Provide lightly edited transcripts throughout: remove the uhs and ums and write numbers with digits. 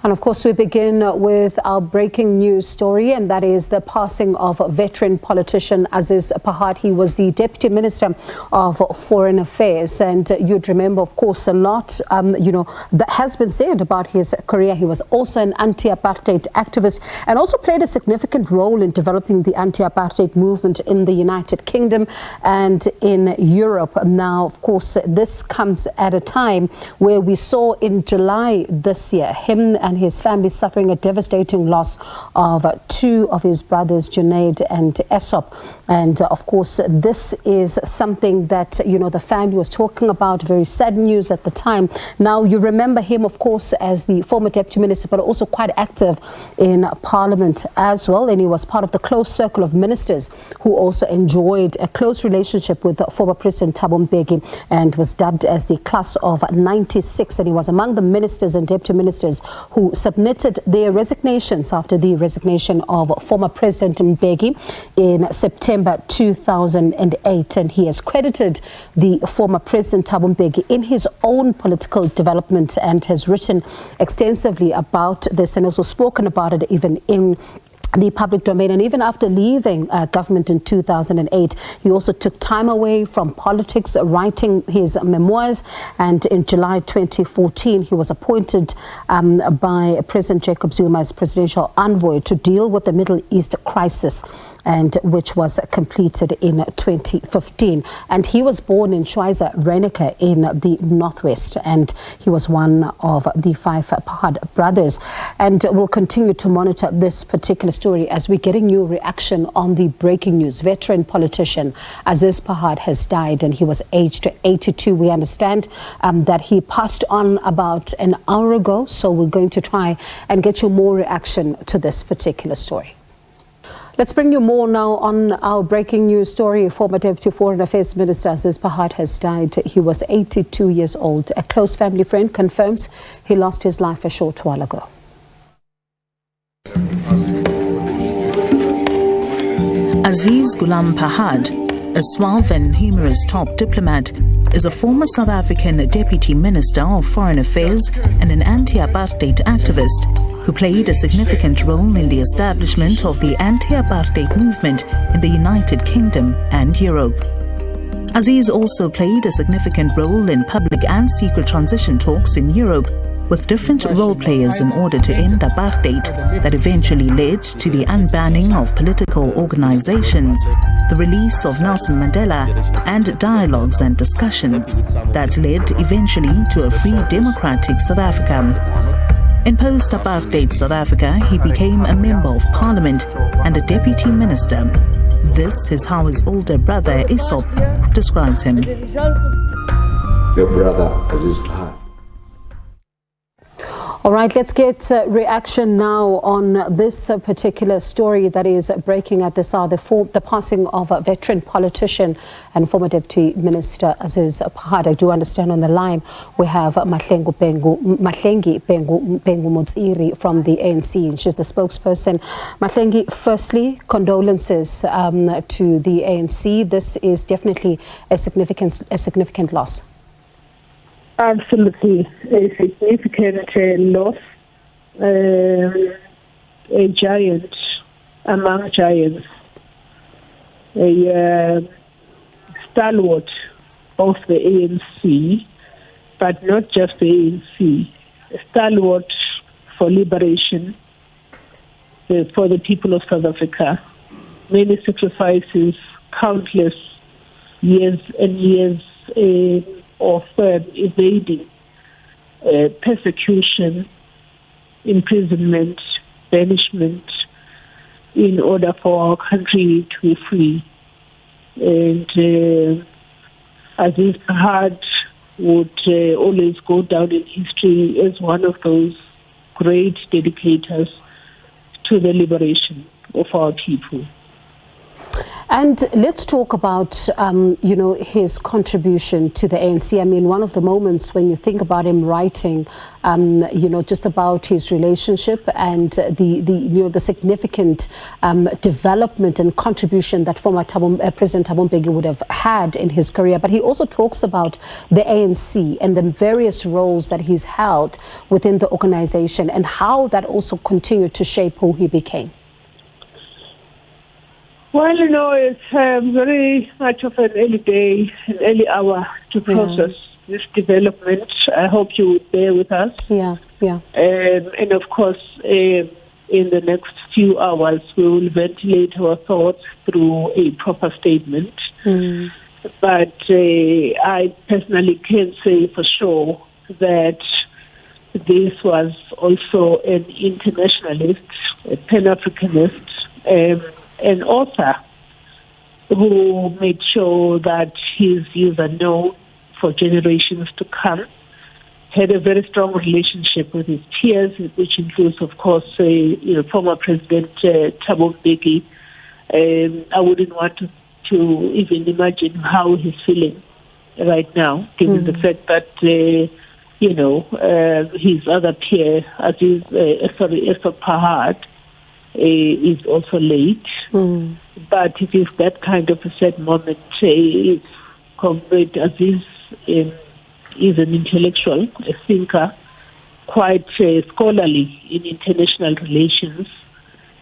And of course, we begin with our breaking news story, and that is the passing of veteran politician Aziz Pahad. He was the Deputy Minister of Foreign Affairs, and you'd remember, of course, a lot, that has been said about his career. He was also an anti-apartheid activist and also played a significant role in developing the anti-apartheid movement in the United Kingdom and in Europe. Now, of course, this comes at a time where we saw in July this year him and his family suffering a devastating loss of two of his brothers, Junaid and Esop. And of course, this is something that, the family was talking about, very sad news at the time. Now, you remember him, of course, as the former Deputy Minister, but also quite active in Parliament as well. And he was part of the close circle of ministers who also enjoyed a close relationship with former President Thabo Mbeki and was dubbed as the class of 96. And he was among the ministers and deputy ministers who submitted their resignations after the resignation of former President Mbeki in September 2008. And he has credited the former President Thabo Mbeki in his own political development and has written extensively about this and also spoken about it even in the public domain. And even after leaving government in 2008, he also took time away from politics, writing his memoirs. And in July 2014, he was appointed by President Jacob Zuma as presidential envoy to deal with the Middle East crisis, and which was completed in 2015. And he was born in Schweizer, Reneke in the Northwest, and he was one of the 5 Pahad brothers. And we'll continue to monitor this particular story as we're getting new reaction on the breaking news. Veteran politician Aziz Pahad has died, and he was aged 82. We understand that he passed on about an hour ago, so we're going to try and get you more reaction to this particular story. Let's bring you more now on our breaking news story. Former Deputy Foreign Affairs Minister Aziz Pahad has died. He was 82 years old. A close family friend confirms he lost his life a short while ago. Aziz Ghulam Pahad, a suave and humorous top diplomat, is a former South African Deputy Minister of Foreign Affairs and an anti-apartheid activist who played a significant role in the establishment of the anti-apartheid movement in the United Kingdom and Europe. Aziz also played a significant role in public and secret transition talks in Europe with different role players in order to end apartheid that eventually led to the unbanning of political organizations, the release of Nelson Mandela, and dialogues and discussions that led eventually to a free democratic South Africa. In post-apartheid South Africa, he became a member of parliament and a deputy minister. This is how his older brother Esop describes him. Your brother Aziz Pahad. All right, let's get reaction now on this particular story that is breaking at this hour, the passing of a veteran politician and former Deputy Minister Aziz Pahad. I do understand on the line we have Mahlengi Pengu Motsiri from the ANC, and she's the spokesperson. Mahlengi, firstly, condolences to the ANC. This is definitely a significant loss. Absolutely, a significant loss, a giant among giants, a stalwart of the ANC, but not just the ANC, a stalwart for liberation for the people of South Africa. Many sacrifices, countless years and years of evading persecution, imprisonment, banishment, in order for our country to be free. And Aziz Pahad would always go down in history as one of those great dedicators to the liberation of our people. And let's talk about, his contribution to the ANC. I mean, one of the moments when you think about him writing, just about his relationship and the significant development and contribution that former President Thabo Mbeki would have had in his career. But he also talks about the ANC and the various roles that he's held within the organization and how that also continued to shape who he became. Well, it's very much of an early day, an early hour to process this development. I hope you would bear with us. Yeah. And of course, in the next few hours, we will ventilate our thoughts through a proper statement. But I personally can say for sure that this was also an internationalist, a Pan-Africanist, an author who made sure that his views are known for generations to come, had a very strong relationship with his peers, which includes, of course, former President Thabo Mbeki. I wouldn't want to even imagine how he's feeling right now, given the fact that, his other peer, Aziz, Pahad, is also late. But it is that kind of a sad moment. Comrade Aziz is an intellectual, a thinker, quite scholarly in international relations,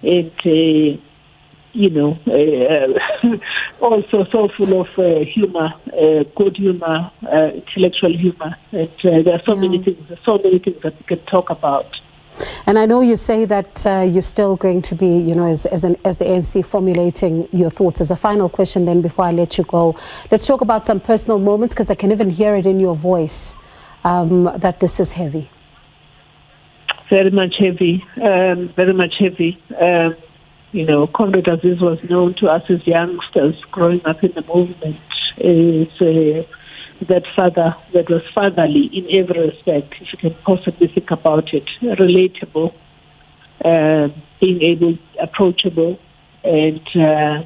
and also so full of humor, good humor, intellectual humor. And there are so many things that we can talk about. And I know you say that you're still going to be, as the ANC, formulating your thoughts. As a final question then, before I let you go, let's talk about some personal moments, because I can even hear it in your voice, that this is heavy. Very much heavy, very much heavy. Comrade Aziz was known to us as youngsters growing up in the movement. That father that was fatherly in every respect, if you can possibly think about it, relatable, being approachable, and I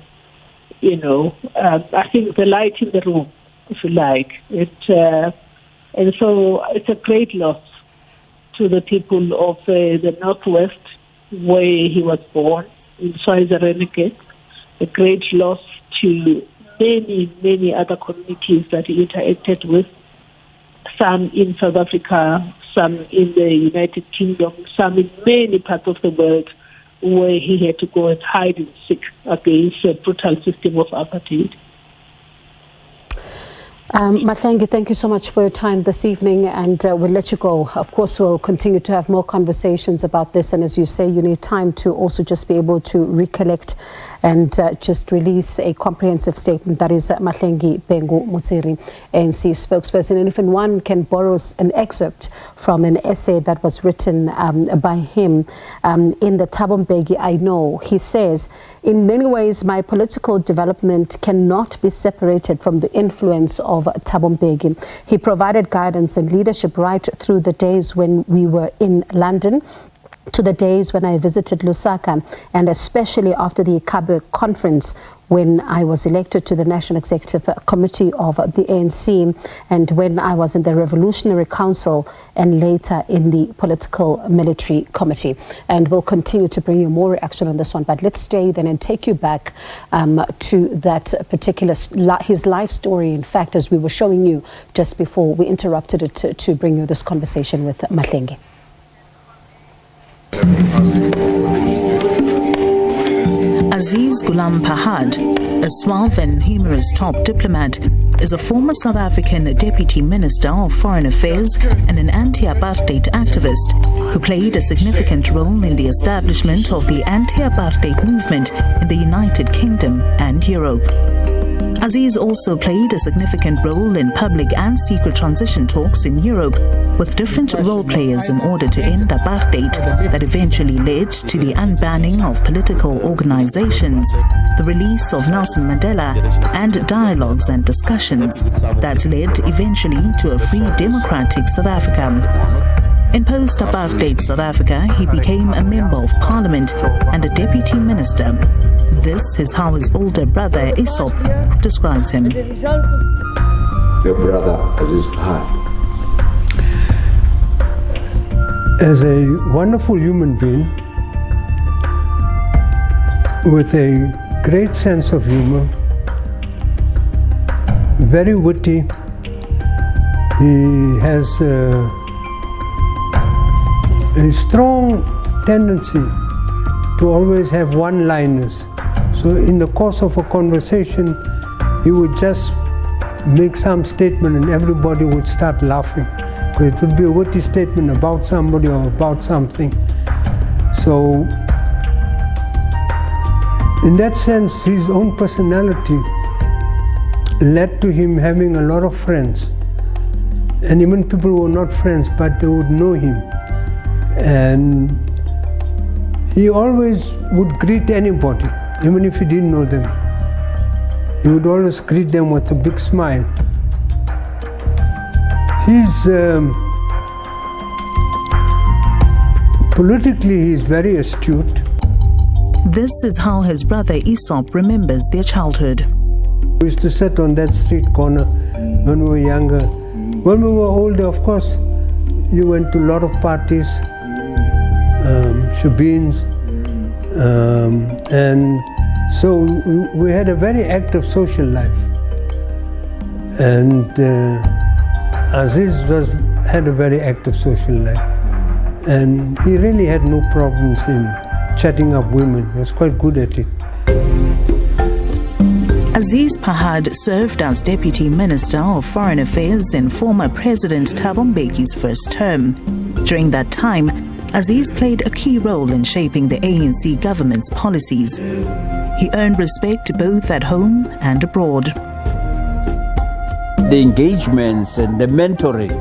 think the light in the room, if you like. And so it's a great loss to the people of the Northwest, where he was born, in Swaziland, a great loss to many other communities that he interacted with, some in South Africa, some in the United Kingdom, some in many parts of the world, where he had to go and hide and seek against a brutal system of apartheid. Mahlengi, thank you so much for your time this evening, and we'll let you go. Of course, we'll continue to have more conversations about this, and as you say, you need time to also just be able to recollect and just release a comprehensive statement. That is Mahlengi Bengu Mutsiri, ANC spokesperson. And if one can borrow an excerpt from an essay that was written by him in the Thabo Mbeki I Know, he says, in many ways, my political development cannot be separated from the influence of Thabo Mbeki. He provided guidance and leadership right through the days when we were in London, to the days when I visited Lusaka, and especially after the Ikabe conference, when I was elected to the National Executive Committee of the ANC, and when I was in the Revolutionary Council, and later in the Political Military Committee. And we'll continue to bring you more reaction on this one, but let's stay then and take you back to that particular, his life story, in fact, as we were showing you just before we interrupted it to bring you this conversation with Mahlengi. Aziz Pahad, a suave and humorous top diplomat, is a former South African Deputy Minister of Foreign Affairs and an anti-apartheid activist who played a significant role in the establishment of the anti-apartheid movement in the United Kingdom and Europe. Aziz also played a significant role in public and secret transition talks in Europe with different role players in order to end apartheid that eventually led to the unbanning of political organizations, the release of Nelson Mandela, and dialogues and discussions that led eventually to a free democratic South Africa. In post-apartheid South Africa, he became a member of parliament and a deputy minister. This is how his older brother Isop describes him. Your brother Aziz Pahad. As a wonderful human being with a great sense of humor, very witty, he has a strong tendency to always have one-liners. So in the course of a conversation, he would just make some statement and everybody would start laughing. Because it would be a witty statement about somebody or about something. So in that sense, his own personality led to him having a lot of friends. And even people who were not friends, but they would know him. And he always would greet anybody, even if he didn't know them. He would always greet them with a big smile. Politically, he's very astute. This is how his brother Isop remembers their childhood. We used to sit on that street corner when we were younger. When we were older, of course, you went to a lot of parties, shebeens, and so we had a very active social life. And Aziz had a very active social life. And he really had no problems in chatting up women. He was quite good at it. Aziz Pahad served as Deputy Minister of Foreign Affairs in former President Thabo Mbeki's first term. During that time, Aziz played a key role in shaping the ANC government's policies. He earned respect both at home and abroad. The engagements and the mentoring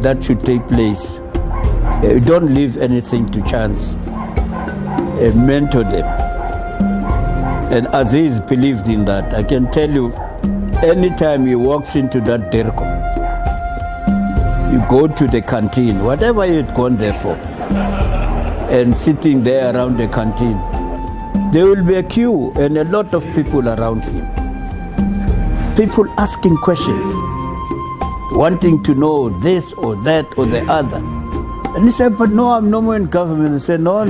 that should take place, don't leave anything to chance. Mentor them. And Aziz believed in that. I can tell you, anytime he walks into that dirko, you go to the canteen, whatever you'd gone there for, and sitting there around the canteen, there will be a queue and a lot of people around him. People asking questions, wanting to know this or that or the other. And he said, but no, I'm no more in government. He said, no.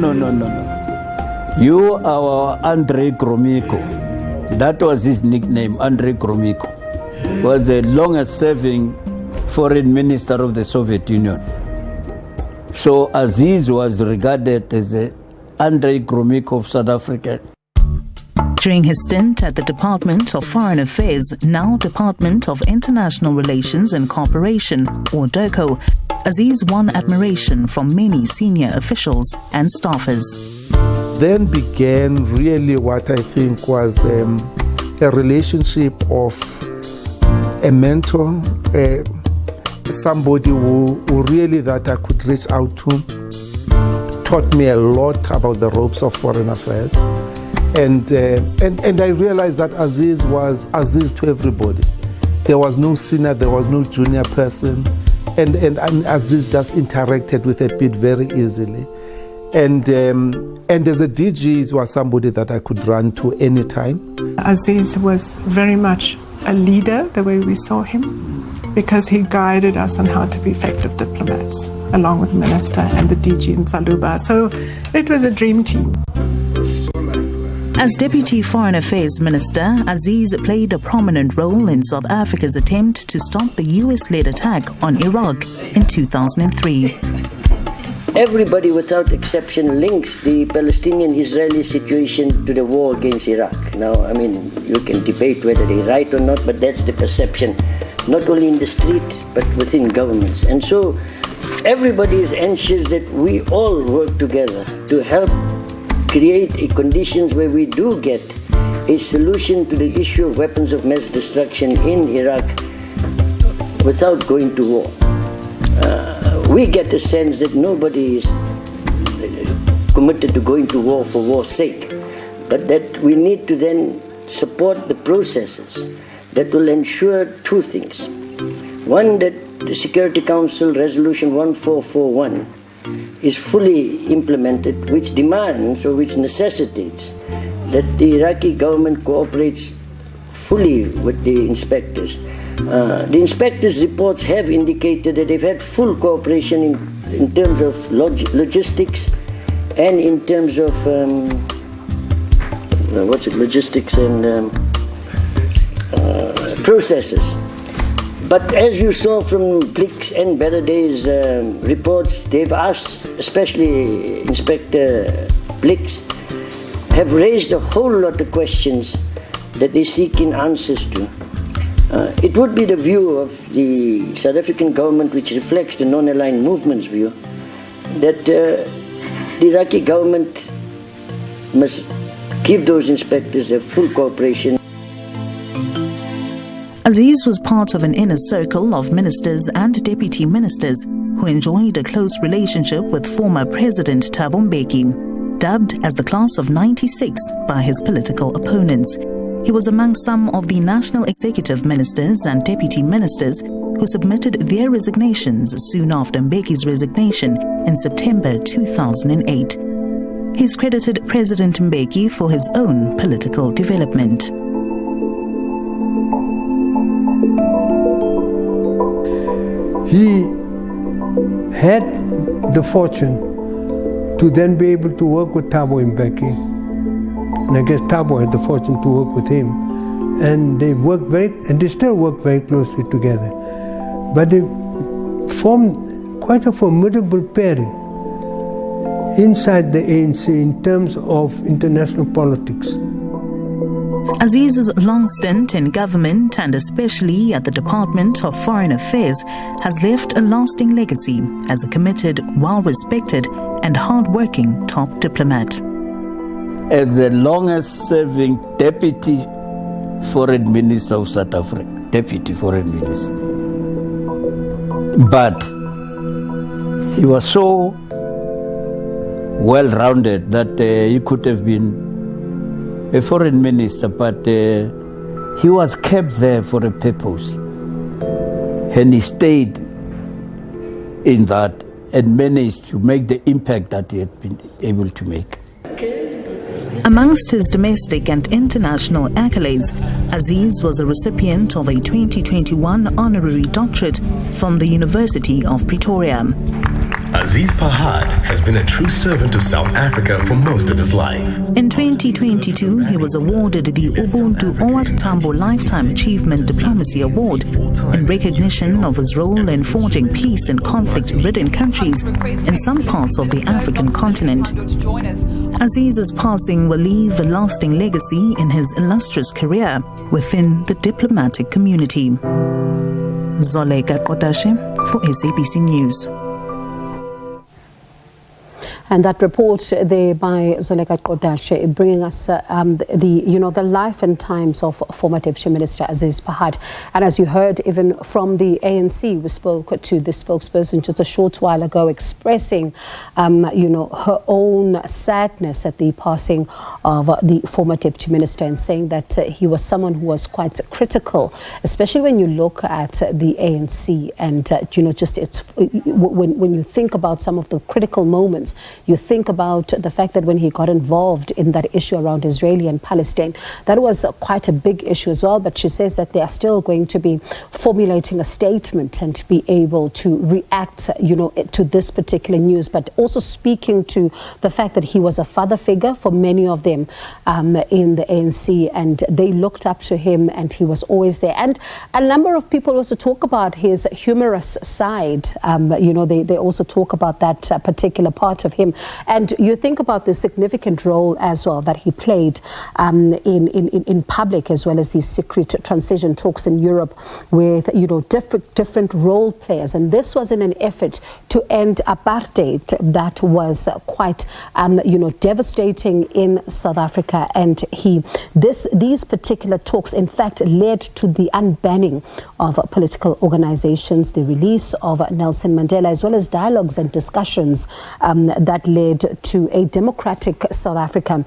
You are our Andre Gromyko. That was his nickname, Andre Gromyko. Was the longest serving foreign minister of the Soviet Union. So Aziz was regarded as the Andre Gromyko of South Africa. During his stint at the Department of Foreign Affairs, now Department of International Relations and Cooperation, or DIRCO, Aziz won admiration from many senior officials and staffers. Then began really what I think was a relationship of a mentor, somebody who really that I could reach out to, taught me a lot about the ropes of foreign affairs. And I realized that Aziz was Aziz to everybody. There was no senior, there was no junior person. And Aziz just interacted with a bit very easily. And as a DG, he was somebody that I could run to anytime. Aziz was very much a leader, the way we saw him, because he guided us on how to be effective diplomats, along with the Minister and the DG in Saluba. So it was a dream team. As Deputy Foreign Affairs Minister, Aziz played a prominent role in South Africa's attempt to stop the US-led attack on Iraq in 2003. Everybody without exception links the Palestinian-Israeli situation to the war against Iraq. Now, I mean, you can debate whether they're right or not, but that's the perception, not only in the street, but within governments. And so everybody is anxious that we all work together to help create conditions where we do get a solution to the issue of weapons of mass destruction in Iraq without going to war. We get a sense that nobody is committed to going to war for war's sake, but that we need to then support the processes that will ensure two things. One, that the Security Council Resolution 1441 is fully implemented, which demands or which necessitates that the Iraqi government cooperates fully with the inspectors. The inspectors' reports have indicated that they've had full cooperation in terms of logistics and in terms of logistics and processes. But as you saw from Blick's and Beraday's reports, they've asked, especially Inspector Blick's, have raised a whole lot of questions that they're seeking answers to. It would be the view of the South African government, which reflects the non-aligned movement's view, that the Iraqi government must give those inspectors their full cooperation. Aziz was part of an inner circle of ministers and deputy ministers who enjoyed a close relationship with former President Thabo Mbeki, dubbed as the class of '96 by his political opponents. He was among some of the national executive ministers and deputy ministers who submitted their resignations soon after Mbeki's resignation in September 2008. He's credited President Mbeki for his own political development. He had the fortune to then be able to work with Thabo Mbeki. And I guess Thabo had the fortune to work with him. And they still work very closely together. But they formed quite a formidable pairing inside the ANC in terms of international politics. Aziz's long stint in government and especially at the Department of Foreign Affairs has left a lasting legacy as a committed, well-respected and hard-working top diplomat. As the longest-serving Deputy Foreign Minister of South Africa, Deputy Foreign Minister. But he was so well-rounded that he could have been a foreign minister, but he was kept there for a purpose. And he stayed in that and managed to make the impact that he had been able to make. Amongst his domestic and international accolades, Aziz was a recipient of a 2021 honorary doctorate from the University of Pretoria. Aziz Pahad has been a true servant of South Africa for most of his life. In 2022, he was awarded the Ubuntu OR Tambo Lifetime Achievement Diplomacy Award in recognition of his role in forging peace in conflict-ridden countries in some parts of the African continent. Aziz's passing will leave a lasting legacy in his illustrious career within the diplomatic community. Zoleka Kotashe for SABC News. And that report there by Zolekat Kodash bringing us the life and times of former Deputy Minister Aziz Pahad. And as you heard, even from the ANC, we spoke to the spokesperson just a short while ago, expressing her own sadness at the passing of the former Deputy Minister, and saying that he was someone who was quite critical, especially when you look at the ANC and when you think about some of the critical moments. You think about the fact that when he got involved in that issue around Israeli and Palestine, that was quite a big issue as well. But she says that they are still going to be formulating a statement and to be able to react, to this particular news, but also speaking to the fact that he was a father figure for many of them in the ANC, and they looked up to him and he was always there. And a number of people also talk about his humorous side. They also talk about that particular part of him. And you think about the significant role as well that he played in public, as well as these secret transition talks in Europe with different role players. And this was in an effort to end apartheid that was quite devastating in South Africa. And these particular talks in fact led to the unbanning of political organizations, the release of Nelson Mandela, as well as dialogues and discussions that led to a democratic South Africa.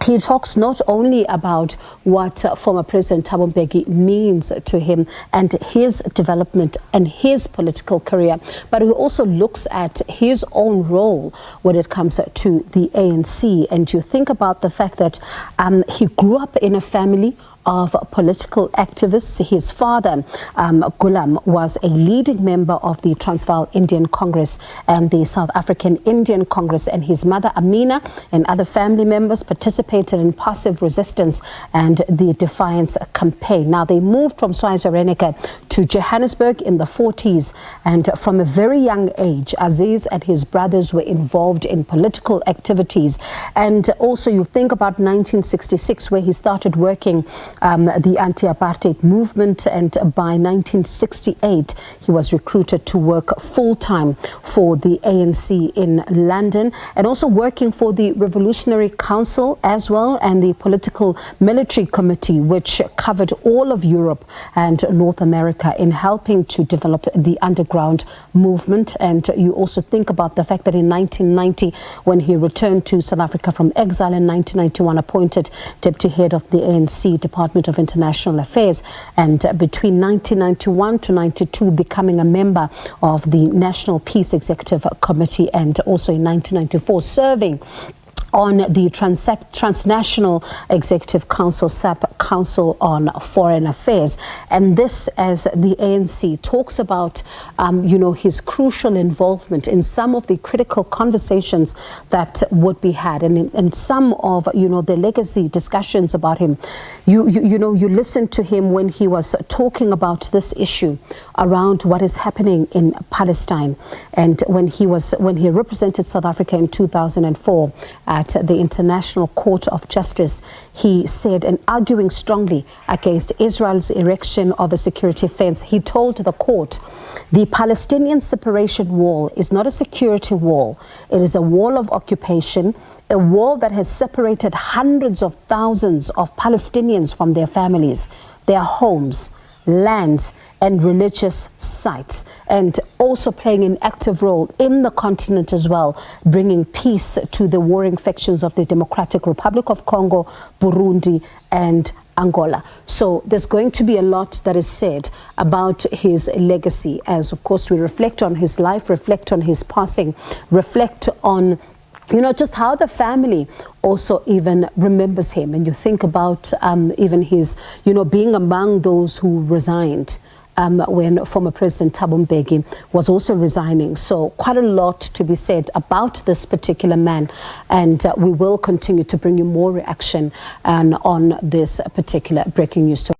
he talks not only about what former President Thabo Mbeki means to him and his development and his political career, but he also looks at his own role when it comes to the ANC. And you think about the fact that he grew up in a family of political activists. His father, Gulam, was a leading member of the Transvaal Indian Congress and the South African Indian Congress, and his mother, Amina, and other family members participated in passive resistance and the defiance campaign. Now, they moved from Swaziland to Johannesburg in the 40s, and from a very young age, Aziz and his brothers were involved in political activities. And also, you think about 1966, where he started working the anti-apartheid movement, and by 1968 he was recruited to work full-time for the ANC in London, and also working for the Revolutionary Council as well, and the Political Military Committee, which covered all of Europe and North America in helping to develop the underground movement. And you also think about the fact that in 1990, when he returned to South Africa from exile in 1991, appointed deputy head of the ANC Department of International Affairs, and between 1991 to 92 becoming a member of the National Peace Executive Committee, and also in 1994 serving on the Transnational Executive Council, SAP Council on Foreign Affairs. And this, as the ANC talks about, his crucial involvement in some of the critical conversations that would be had, and some of, the legacy discussions about him. You listen to him when he was talking about this issue around what is happening in Palestine, and when he represented South Africa in 2004 at the International Court of Justice, he said, and arguing strongly against Israel's erection of a security fence, he told the court, the Palestinian separation wall is not a security wall. It is a wall of occupation, a wall that has separated hundreds of thousands of Palestinians from their families, their homes, lands, and religious sites, and also playing an active role in the continent as well, bringing peace to the warring factions of the Democratic Republic of Congo, Burundi, and Angola. So there's going to be a lot that is said about his legacy, as of course we reflect on his life, reflect on his passing, reflect on just how the family also even remembers him. And you think about even his, being among those who resigned when former President Thabo Mbeki was also resigning. So quite a lot to be said about this particular man. And we will continue to bring you more reaction on this particular breaking news story.